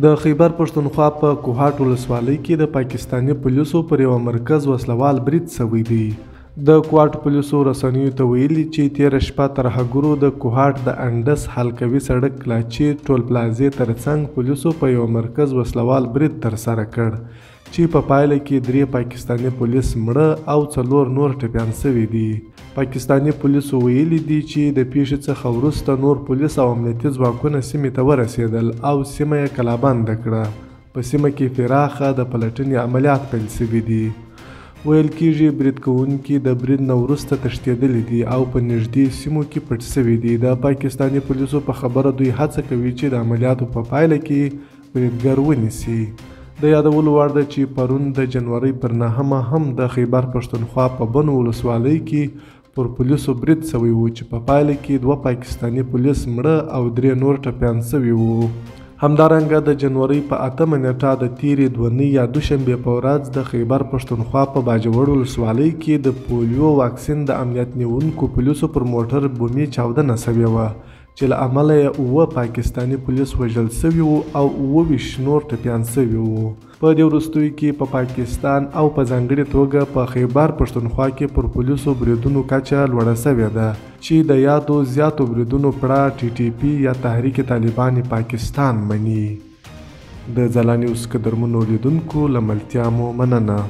د خیبر پښتونخوا په کوهاټ ولسوالۍ کې د پاکستاني پولیسو پر یوه مرکز وسلوال برید شوی دی. د کوهاټ پولیسو رسنیو ته ویلي چې تېره شپه ترهګرو د کوهاټ د انډس حلقوي سړک کلاچي ټول پلازې ترڅنګ پولیسو په یوه مرکز وسلوال برید ترسره کړ چې په پایله کې 3 پاکستاني پولیس مړه او 4 نور ټپیان شوي دي. پاکستاني پولیسو ویلي دي چې د پیښې څخه وروسته نور پولیس او امنیتي ځواکونه سیمې ته ورسېدل او سیمه یې کلابنده کړه. په سیمه کې پراخه د پلټنې عملیات پیل شوي دي. ویل کېږي برید کوونکي د برید نه وروسته تښتېدلي دي او په نږدې سیمو کې پټ شوي دي. د پاکستاني پولیسو په خبره دوی هڅه کوي چې د عملیاتو په پایله کې بریدګر ونیسي. د یادولو وړ ده چې پرون د جنورۍ پر 9 هم د خیبر پښتونخوا په بنو ولسوالۍ کې پر پولیسو برید شوی و چې په پایله کې 2 پاکستاني پولیس مړه او 3 نور ټپیان شوي وو. همدارنګه د جنورۍ په 8 نیټه د تیرې دونۍ یا دوشنبې په ورځ د خیبر پښتونخوا په باجوړ ولسوالۍ کې د پولیو واکسین د امنیت نیونکو پولیسو پر موټر بومي چاودنه شوې وه چې له امله یې 9 پاکستاني پولیس وژل شوي وو او 29 نور ټپیان شوي وو. په دې وروستیو کې په پاکستان او په ځانګړې توګه په خیبر پښتونخوا کې پر پولیسو بریدونو کچه لوړه شوې ده چې د یادو زیاتو بریدونو پړه TTP یا تحریک طالبان پاکستان مني. د ځلا نیوز قدرمنو لیدونکو له ملتیا مو مننه.